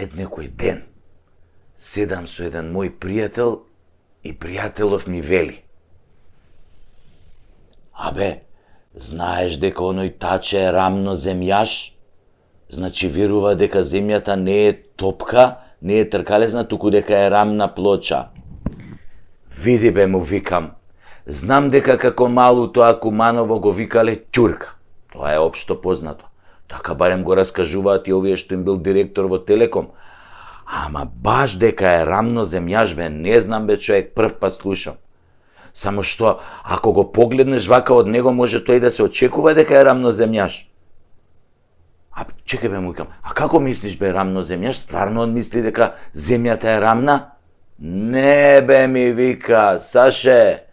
Пред некој ден седам со еден мој пријател и пријателов ми вели: абе, знаеш дека оној таче е рамноземјаш? Значи верува дека земјата не е топка, не е тркалезна, туку дека е рамна плоча. Види бе, му викам, знам дека како малу тоа Куманово го викале ќурка. Тоа е општо познато. Така барем го раскажуваат и овие што им бил директор во Телеком. Ама баш дека е рамноземјаш, бе, не знам, бе, човек, прв пат слушам. Само што, ако го погледнеш вака од него, може тој да се очекува дека е рамноземјаш. А чекај бе, му викам, а како мислиш, бе, рамноземјаш? Стварно он мисли дека земјата е рамна? Не, бе, ми вика, Саше,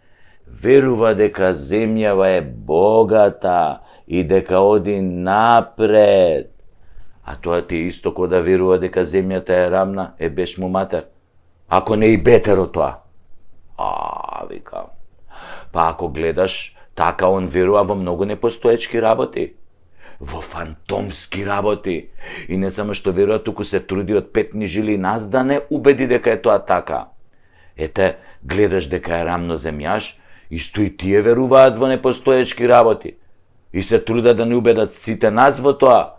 верува дека земјава е богата и дека оди напред. А тоа ти исто ко да верува дека земјата е рамна, беш му матер. Ако не и бетер од тоа. Викам. Па ако гледаш, така он верува во многу непостоечки работи. Во фантомски работи. И не само што верува, туку се труди од петни жили нас да не убеди дека е тоа така. Ете, гледаш дека е рамноземјаш, исто и тие веруваат во непостоечки работи. И се трудат да не убедат сите нас во тоа.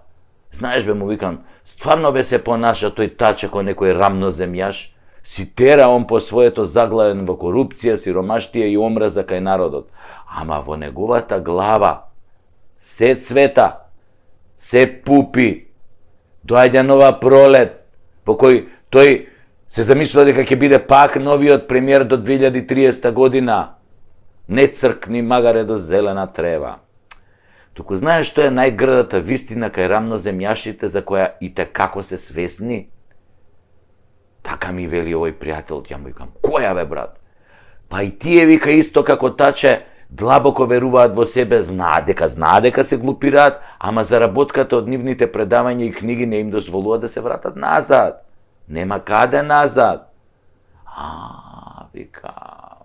Знаеш бе, му викам, стварно бе се понаша тој таче кој некој рамноземјаш, си тера он по своето заглавен во корупција, сиромаштија и омраза кај народот. Ама во неговата глава се цвета, се пупи, доаѓа нова пролет, по кој тој се замислува дека ќе биде пак новиот премиер до 2030 година. Не цркни магаре до зелена трева. Туку знаеш што е најгрдата вистина кај рамноземјашите за која и те како се свесни? Така ми вели овој пријател, ја му викам, која бе, брат? Па и тие, вика, исто како таче, длабоко веруваат во себе, знаат дека се глупираат, ама заработката од нивните предавања и книги не им дозволува да се вратат назад. Нема каде назад. Викам,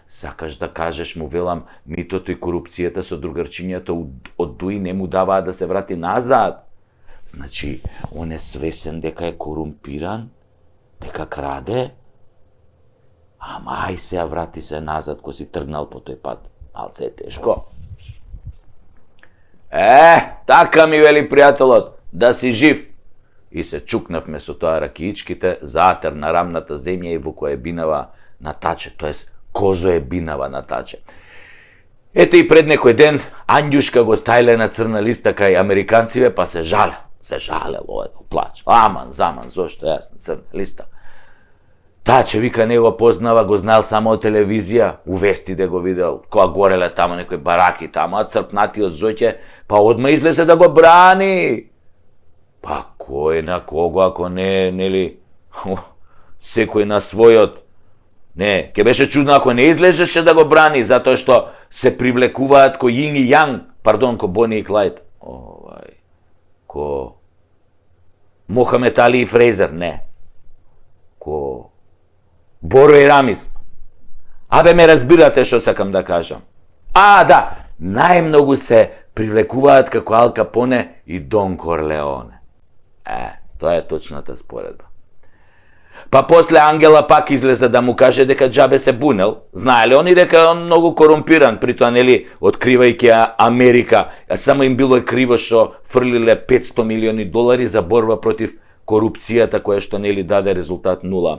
сакаш да кажеш, му велам, митото и корупцијата со другарчињата од Дуи не му даваат да се врати назад. Значи, он е свесен дека е корумпиран, дека краде, ама ај сега врати се назад, кој си тргнал по тој пат. Малце е тешко. Така ми вели пријателот, да си жив. И се чукнавме со тоа ракиичките, заатер на рамната земја и во која бинава на таче, тоест козо е бинава на таче. Ете и пред некој ден, Андјушка го стајле на црна листа кај американциве, па се жале. Се жалел, плач. Аман, заман, зошто јас на црна листа? Таче, вика, не го познава, го знал само од телевизија, у вестите го видел, која гореле тамо некои бараки тамо, а црпнати од зоќе, па одма излезе да го брани. Па кој на кого, ако не, нели, секој на својот. Не, ке беше чудно ако не излежеше да го брани, затоа што се привлекуваат ко Јин и Јанг, пардон, ко Бони и Клајд. Ко Мохамед Али и Фрейзер, не. Ко Боро и Рамис. Абе, ме разбирате што сакам да кажам. Да, најмногу се привлекуваат како Ал Капоне и Дон Корлеоне. Тоа е точната споредба. Па после Ангела пак излезе да му каже дека џабе се бунел. Знаеле они дека е он многу корумпиран, притоа, нели, откривајќи Америка, само им било криво што фрлиле 500 милиони долари за борба против корупцијата, која што, нели, даде резултат 0.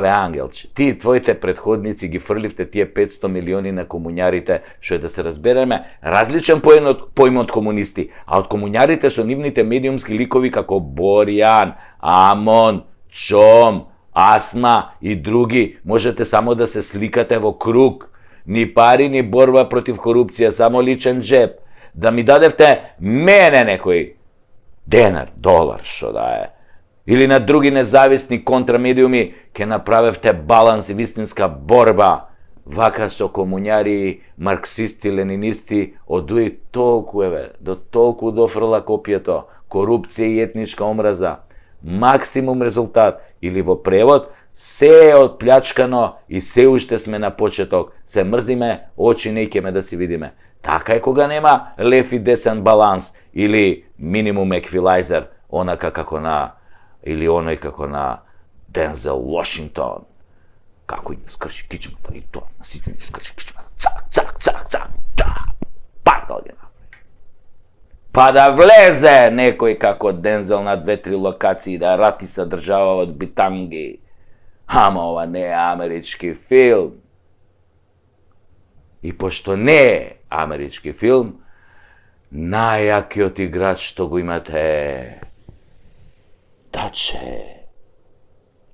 Бе, Ангелче, ти и твоите предходници ги фрливте тие 500 милиони на комуњарите, што е, да се разбереме, различен поим од комунисти, а од комуњарите со нивните медиумски ликови како Борјан, Амон, Чом, Асма и други, можете само да се сликате во круг. Ни пари, ни борба против корупција, само личен джеб. Да ми дадевте мене некој денар, долар, што да е, или на други независни контрамедиуми, ке направевте баланс и вистинска борба. Вака со комуњари, марксисти, ленинисти, одуи толку, до толку дофрла копието, корупција и етничка омраза. Максимум резултат, или во превод, се е отплячкано и се уште сме на почеток. Се мрзиме, очи не ќеме да си видиме. Така е кога нема лев и десен баланс, или минимум еквилайзер, онака како на Или оној како на Дензел Вашингтон. Како им скрши кичмата и тоа, на сите ми скрши кичмата. Цак, цак, цак, цак, цак. Патал ги направи. Па да влезе некој како Дензел на 2-3 локации да рати са држава од битанги. Ама ова не е амерички филм. И пошто не е амерички филм, најакиот играч што го имате Таче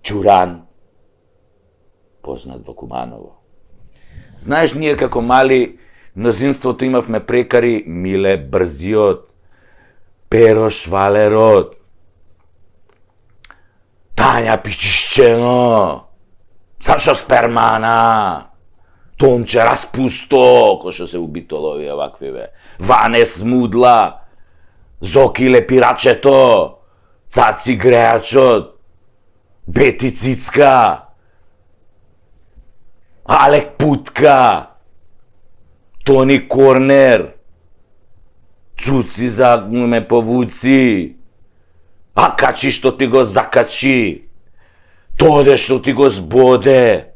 Ќуран, познат во Куманово. Знаеш, ние како мали мнозинството имавме прекари Миле Брзиот, Перо Швалерот, Тања Пичишчено, Сашо Спермана, Томче Распусто, кој што се убитоло овие ваквиве, Ванес Мудла, Зокиле Пирачето, Цаци Греачот, Бети Цицка, Алек Путка, Тони Корнер, Цуци за ме повуци, Акачи што ти го закачи, Тоде што ти го збоде,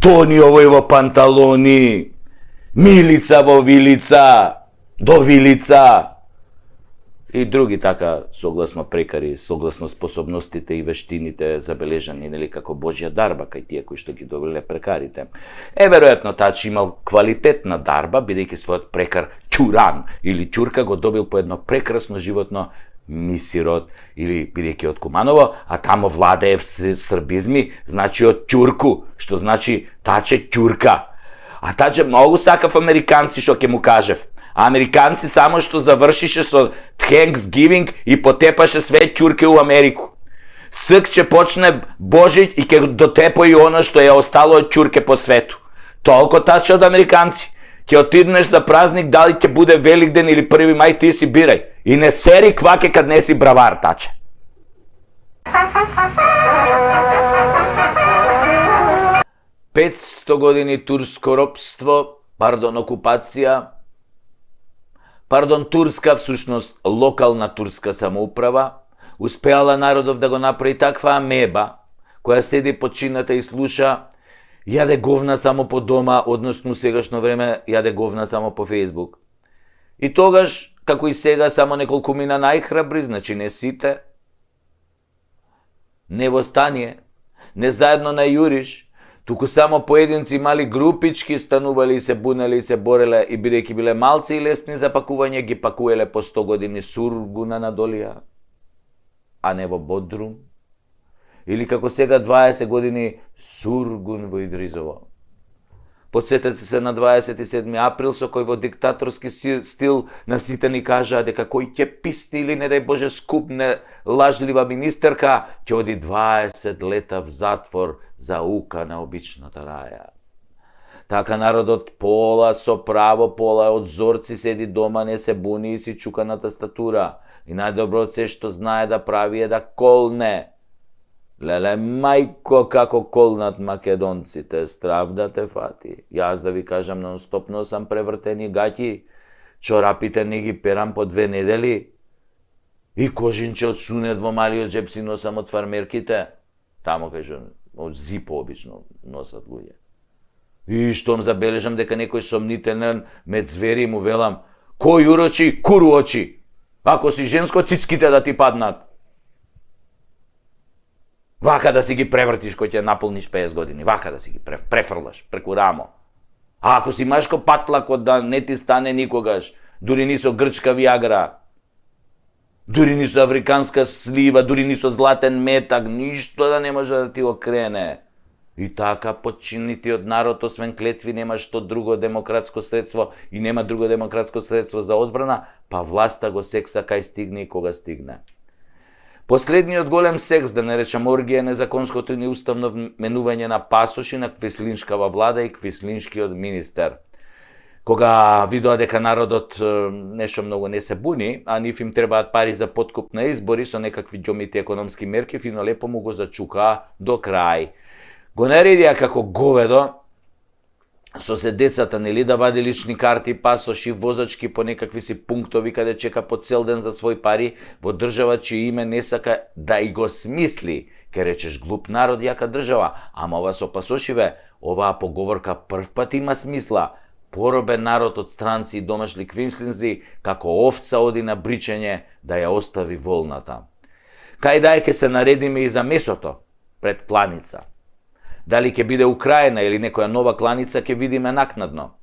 Тони овој во панталони, Милица во Вилица, до Вилица, и други така согласно прекари, согласно способностите и вештините забележани нели како Божја дарба кај тие кои што ги добиле прекарите. Веројатно Тачи имал квалитетна дарба, бидејќи својот прекар Ќуран или Ќурка го добил по едно прекрасно животно мисирот или бидејќи од Куманово, а тамо владеев србизми, значи од Ќурку, што значи Таче Ќурка. А Таче многу сакав американци што ќе му кажев. Американци само што завршише со Thanksgiving и потепаше све ќурке у Америку. Ск ќе почне Божиќ и ќе дотепо и оно што е остало од ќурке по свету. Толку Таче од американци. Ќе отиднеш за празник, дали ќе буде Великден или 1 мај, ти си бирај. И не сери кваке кад не си бравар, Таче. Петсто години турско робство, окупација, турска, всушност локална турска самоуправа, успеала народов да го направи таква амеба, која седи под чината и слуша, јаде говна само по дома, односно сегашно време јаде говна само по Фейсбук. И тогаш, како и сега, само неколку мина најхрабри, значи не сите, не во стание, не заедно на јуриш, туку само поединци мали групички станували и се бунели и се бореле и бидејќи биле малци и лесни за пакување, ги пакуеле по 100 години Сургуна на Долија, а не во Бодрум. Или како сега 20 години Сургун во Идризово. Подсетете се на 27 април со кој во диктаторски стил на сите ни кажаа дека кој ќе писни или не дај Боже скупне лажлива министерка ќе оди 20 лета в затвор за ука на обичната раја. Така народот пола со право, пола од зорци седи дома, не се буни и си чука на тастатура. И најдобро се што знае да прави е да колне. Леле, мајко, како колнат македонците, страв да те фати. Јас да ви кажам, нон-стопно сам превртени гаќи, чорапите не ги перам по 2 недели и кожинче од сунет во малиот джеп си носам од фармерките. Тамо кажу, од зипо обично носат луѓе. И штом забележам дека некој сомнителен мед звери му велам, кој урочи, куру очи. Ако си женско, цицките да ти паднат. Вака да си ги превртиш кој ќе наполниш 50 години, вака да си ги префрлаш преку рамо. А ако си машко патлако да не ти стане никогаш, дури ни со грчка виагра, дури ни со африканска слива, дури ни со златен метак, ништо да не може да ти окрене. И така подчинитиот народ, освен клетви, нема што друго демократско средство и нема друго демократско средство за одбрана, па власта го секса кај стигне и кога стигне. Последниот голем секс, да не речам оргија, незаконското и неуставно менување на пасоши на квислиншкава влада и квислиншкиот министер. Кога видоа дека народот нешто многу не се буни, а нив им требаат пари за подкуп на избори со некакви џомити економски мерки, фино лепо му го зачукаа до крај. Го наредија како говедо со се децата, нели, да вади лични карти, пасоши, возачки по некакви си пунктови каде чека по цел ден за свој пари, во држава чие име не сака да и го смисли. Ке речеш глуп народ, јака држава, ама ова со пасошиве, оваа поговорка прв пат има смисла. Поробен народ од странци и домашни квинслинзи, како овца оди на бричење да ја остави волната. Кај дај ке се наредиме и за месото пред кланица. Дали ќе биде Украина или некоја нова кланица, ќе видиме накнадно.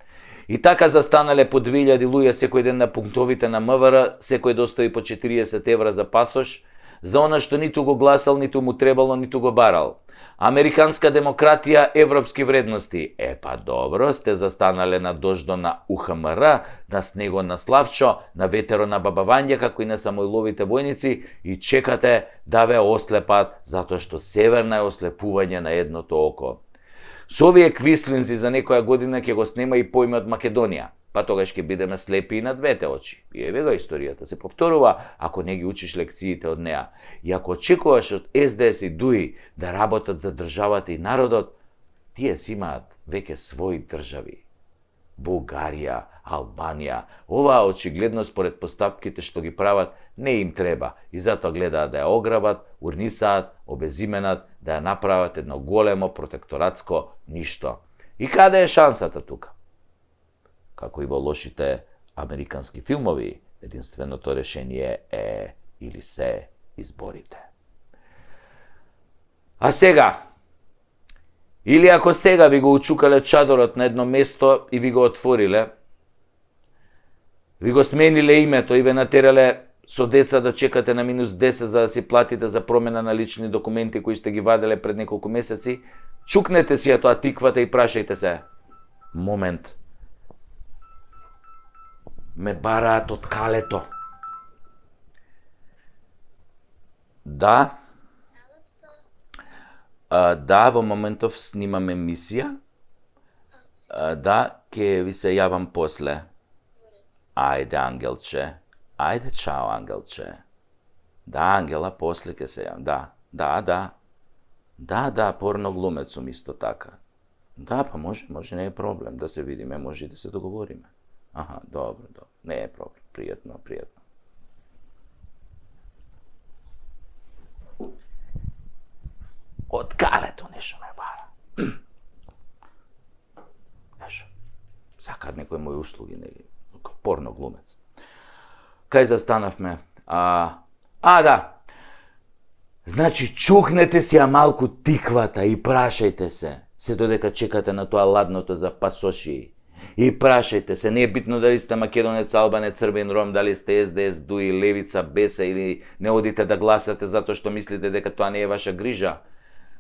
И така застанале по 2000 луѓе секој ден на пунктовите на МВР, секој достави по 40 евра за пасош, за она што ниту го гласал, ниту му требало, ниту го барал. Американска демократија, европски вредности. Па добро, сте застанале на дождо на УХМР, на снего на Славчо, на ветеро на Бабавања, како и на Самойловите војници, и чекате да ве ослепат, затоа што северна е ослепување на едното око. Со овие квислинзи за некоја година ќе го снема и поиме од Македонија, па тогаш ќе бидеме слепи и на двете очи. И еве го историјата се повторува ако не ги учиш лекциите од неа. И ако очекуваш од СДС и ДУИ да работат за државата и народот, тие си имаат веќе своји држави. Бугарија, Албанија, оваа очигледно според постапките што ги прават не им треба и затоа гледаат да ја ограбат, урнисаат, обезименат, да ја направат едно големо протекторатско ништо. И каде е шансата тука? Како и во лошите американски филмови, единственото решение е или се изборите. А сега, или ако сега ви го учукале чадорот на едно место и ви го отвориле, ви го смениле името и ве натерале со деца да чекате на -10 за да си платите за промена на лични документи кои сте ги ваделе пред неколку месеци, чукнете си ја тоа тиквата и прашајте се: момент, ме бараат од калето. Да, да, во моментов снимам емисија. Да, ќе ви се јавам после. Ајде, Ангелче. Ајде, чао, Ангелче. Да, Ангела, после ќе се јавам. Да, порноглумец сум исто така. Да, па може, не е проблем да се видиме, може и да се договориме. Аха, добро, не е проблем, пријатно. Од калето нешто ме бара. Ешо, сакаат некој мои услуги, нели, порноглумец. Кај застанавме? Да. Значи, чукнете си ја малку тиквата и прашајте се додека чекате на тоа ладното за пасоши. И прашајте се, не е битно дали сте македонец, албанец, црвен, ром, дали сте СДС, ДУИ, левица, беса или не одите да гласате затоа што мислите дека тоа не е ваша грижа.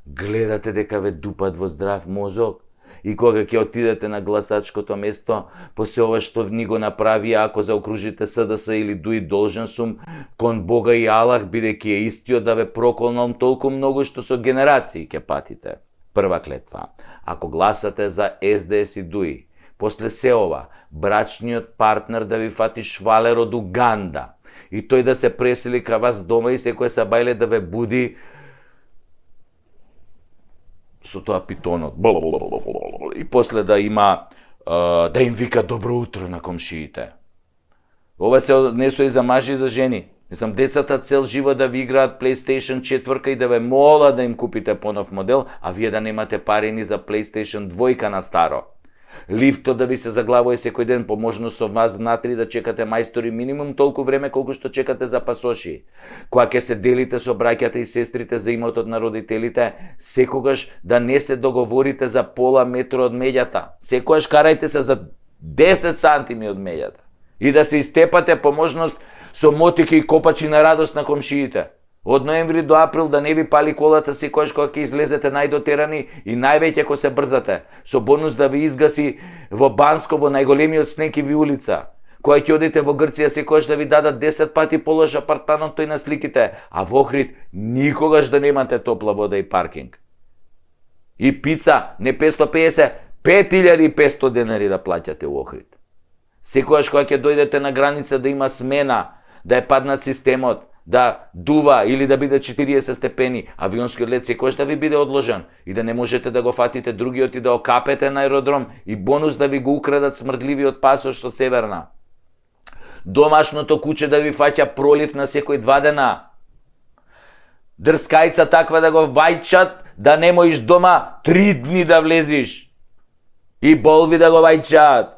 Гледате дека ве дупат во здрав мозок и кога ќе отидете на гласачкото место, по се ова што ни го направи, ако заокружите СДС или ДУИ, должен сум кон Бога и Аллах, бидејќи е истиот да ве проколнам толку многу што со генерации ќе патите. Прва клетва. Ако гласате за СДС и ДУИ, после се ова, брачниот партнер да ви фати швалер од Уганда и тој да се пресели ка вас дома и секој сабајле да ве буди со тоа питонот. И после да има, да им вика добро утро на комшиите. Ова се однесува и за мажи и за жени. Мислам, децата цел живот да ви играат PlayStation 4 и да ве мола да им купите понов модел, а вие да немате пари ни за PlayStation 2 на старо. Лифтот да ви се заглавува секој ден, по можност со вас внатри да чекате мајстори минимум толку време колку што чекате за пасоши. Кога ќе се делите со браќата и сестрите за имотот на родителите, секогаш да не се договорите за пола метро од меѓата. Секогаш карајте се за 10 сантими од меѓата. И да се истепате по можност со мотики и копачи на радост на комшиите. Од ноември до април да не ви пали колата секојаш кога ќе излезете најдотерани и највеќе кога се брзате, со бонус да ви изгаси во Банско во најголемиот снег и ви улица. Кога ќе одите во Грција секојаш да ви дадат 10 пати полош апартманот тој на сликите, а во Охрид никогаш да немате топла вода и паркинг. И пица не 550, 5500 денари да плаќате во Охрид. Секојаш кога ќе дојдете на граница да има смена, да е паднат системот, да дува или да биде 40 степени, авионскиот лет секогаш да ви биде одложен и да не можете да го фатите другиот и да окапете на аеродром и бонус да ви го украдат смрдливиот пасош со Северна. Домашното куче да ви фаќа пролив на секој 2 дена. Дрскајца таква да го вајчат да не можеш дома 3 дни да влезиш. И болви да го вајчат.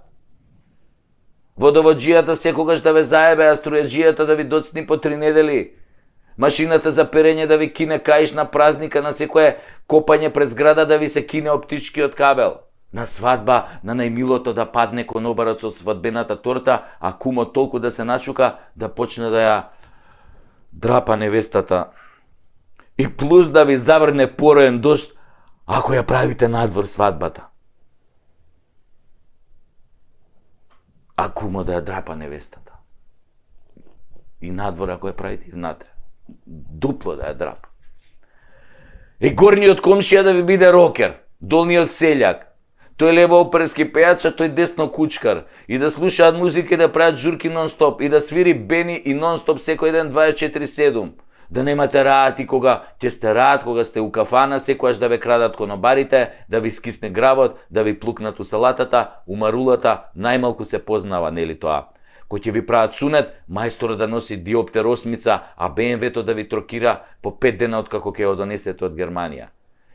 Водоводжијата секогаш да ве заебе, а струјаджијата да ви доцни по 3 недели. Машината за перење да ви кине каиш на празника, на секое копање пред зграда да ви се кине оптичкиот кабел. На свадба, на најмилото да падне конобарот со свадбената торта, а кумо толку да се начука да почне да ја драпа невестата. И плюс да ви заврне пороен дожд, ако ја правите надвор свадбата. А кумо да ја драпа невестата. И надвор ако ја правите внатре. Дупло да ја драпа. И горниот комшија да ви биде рокер, долниот селјак. Тој лево оперски пејач, а тој десно кучкар. И да слушаат музика и да прават журки нон-стоп. И да свири Бени и нон-стоп секој ден 24/7. Да немате раат кога ќе сте раат, кога сте у кафана, секојаш да ве крадат конобарите, да ви скисне гравот, да ви плукнат у салатата, у марулата, најмалку се познава, нели тоа? Кој ќе ви прават сунет, мајсторот да носи диоптер 8, а БМВ-то да ви трокира по 5 дена откако ќе го донесете од Германија.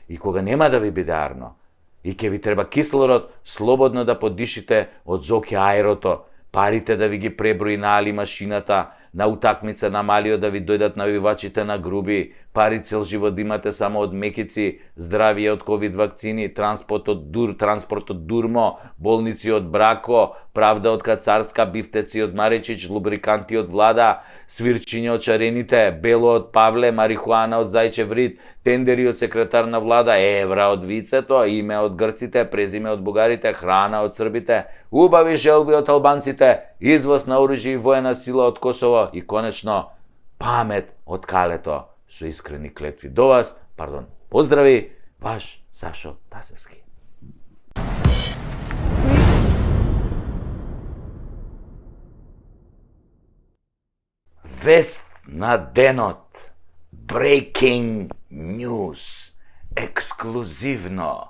И кога нема да ви биде арно, и ќе ви треба кислород, слободно да подишите од Зоки аерото, парите да ви ги преброи на Али машината, на утакмица на Малио да ви дојдат навивачите на груби, пари цел живот да имате само од мекици, здравие од ковид вакцини, транспорт од Дурмо, болници од Брако, правда од Кацарска, бифтеци од Маречич, лубриканти од Влада, свирчиње од Чарените, бело од Павле, марихуана од Зајчев Рид, тендери од секретар на Влада, евра од Вицето, име од грците, презиме од бугарите, храна од србите, убави желби од албанците, извоз на оружје и воена сила од Косово и конечно памет од Калето. Со искрени клетви до вас, поздрави, ваш Сашо Тасевски. Вест на денот. Breaking news. Ексклузивно.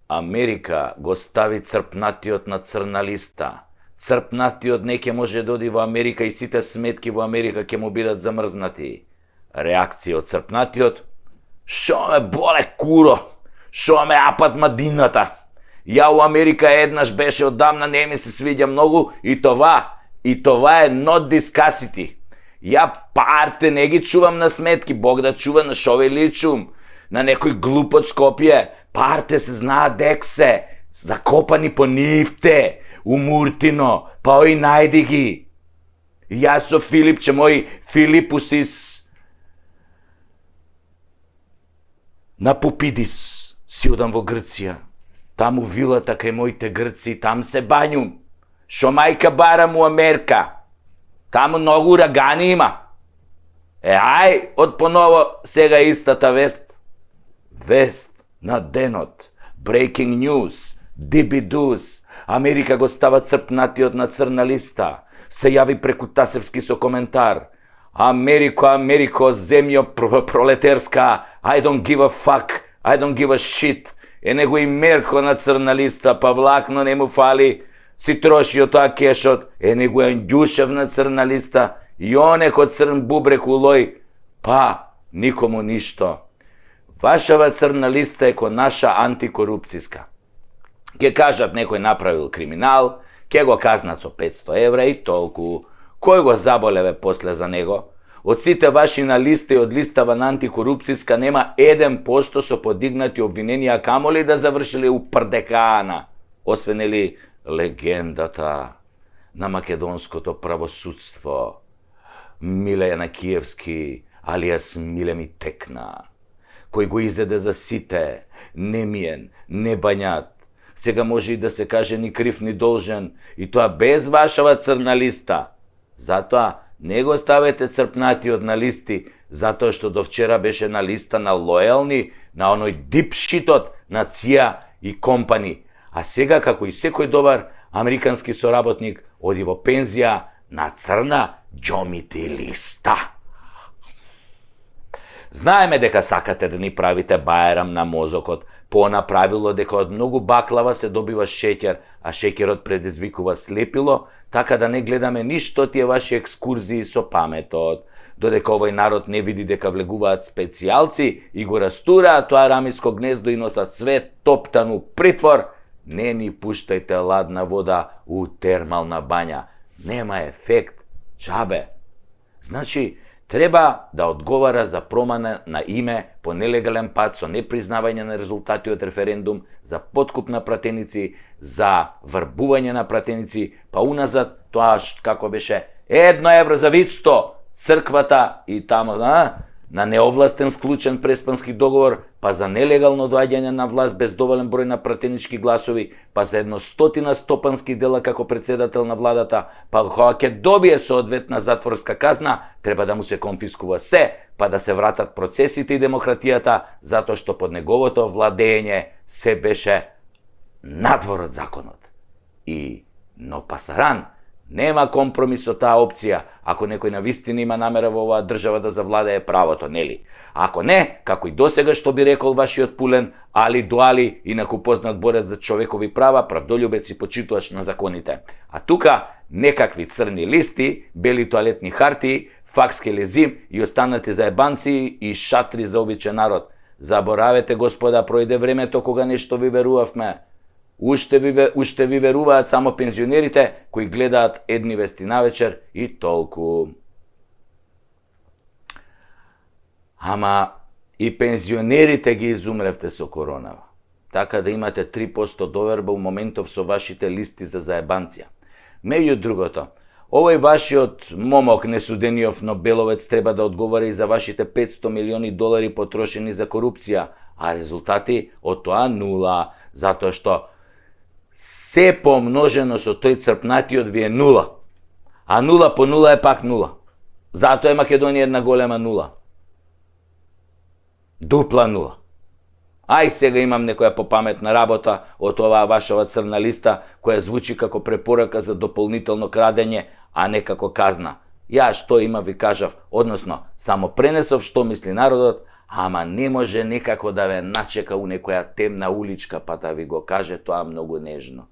Америка го стави црпнатиот на црна листа. Црпнатиот не ќе може да оди во Америка и сите сметки во Америка ќе му бидат замрзнати. Реакција од црпнатиот: шо ме боле куро, шо ме апат мадината. Ја у Америка еднаш беше, одамна не ми се свиѓа многу и това е not discussity. Ја парте не ги чувам на сметки, Бог да чува на шо ве личум, на некој глуп од Скопје. Парте се знаат дек се, закопани по нивте, у Муртино, па ој најди ги. Јас со Филипче, мој Филипусис, на Пупидис си одам во Грција. Таму вилата кај моите грци, там се бањум. Шо мајка барам у Америка. Таму многу урагани има. Ај, од поново сега истата вест. Вест на денот. Breaking news. Дибидус. Америка го става црпнатиот на црна листа. Се јави преку Тасевски со коментар: Америко, земјо пролетерска, I don't give a fuck, I don't give a shit. Него и Мерко на црна листа, па влакно не му фали, си трошио тоа кешот, него е Ѓушев на црна листа, и онеко црн бубрек улој, па никому ништо. Вашава црна листа е ко наша антикорупцијска. Ке кажат некој направил криминал, ке го казнат со 500 евра и толку. Кој го заболеве после за него? Од сите ваши на листа и од листава на антикорупцијска нема 1% со подигнати обвиненија, камоли да завршили у прдекана. Освен ли легендата на македонското правосудство, Миле Киевски, алијас Миле ми текна, кој го изеде за сите, немиен, небањат. Сега може и да се каже ни крив ни должен, и тоа без вашава црна листа. Затоа не го ставете црпнатиот на листи, затоа што до вчера беше на листа на лојални, на оној дипшитот на ЦИА и компани. А сега, како и секој добар американски соработник, оди во пензија на црна џомити листа. Знаеме дека сакате да ни правите бајрам на мозокот, по она правило дека од многу баклава се добива шеќер, а шеќерот предизвикува слепило, така да не гледаме ништо тие ваши екскурзии со паметот. Додека овој народ не види дека влегуваат специјалци и го растураат тоа рамиско гнездо и носат све топтан у притвор, не ни пуштајте ладна вода у термална бања. Нема ефект, џабе. Значи, треба да одговара за промена на име по нелегален пат со непризнавање на резултати од референдум, за подкуп на пратеници, за врбување на пратеници, па уназад тоа како беше 1 евро за вицто, црквата и тамо на неовластен склучен преспански договор, па за нелегално доаѓање на власт без доволен број на пратенички гласови, па за 100 стопански дела како председател на владата, па кога ќе добие соодветна затворска казна, треба да му се конфискува се, па да се вратат процесите и демократијата, затоа што под неговото владење се беше надвор од законот. Но пасаран, нема компромис со таа опција, ако некој навистина има намера во оваа држава да завладее правото, нели? Ако не, како и досега што би рекол вашиот Пулен, Али Дуали, инаку познат борец за човекови права, правдолюбец и почитувач на законите. А тука некакви црни листи, бели тоалетни хартии, факски лезим и останати заебанци и шатри за обичен народ. Заборавете, господа, пројде времето кога нешто ви верувавме. Уште ви веруваат само пензионерите кои гледаат едни вести навечер и толку. Ама и пензионерите ги изумревте со коронава. Така да имате 3% доверба у моментов со вашите листи за заебанција. Меѓу другото, овој вашиот момок несудениот Нобеловец треба да одговара и за вашите $500 милиони потрошени за корупција, а резултати од тоа нула, затоа што се помножено со тој црпнатиот ви е нула. А нула по нула е пак нула. Затоа е Македонија една голема нула. Дупла нула. Ај сега имам некоја попаметна работа од оваа вашава црна листа, која звучи како препорака за дополнително крадење, а не како казна. Ја што има ви кажав, односно, само пренесов што мисли народот, ама не може некако да ве начека у некоја темна уличка, па да ви го каже тоа многу нежно.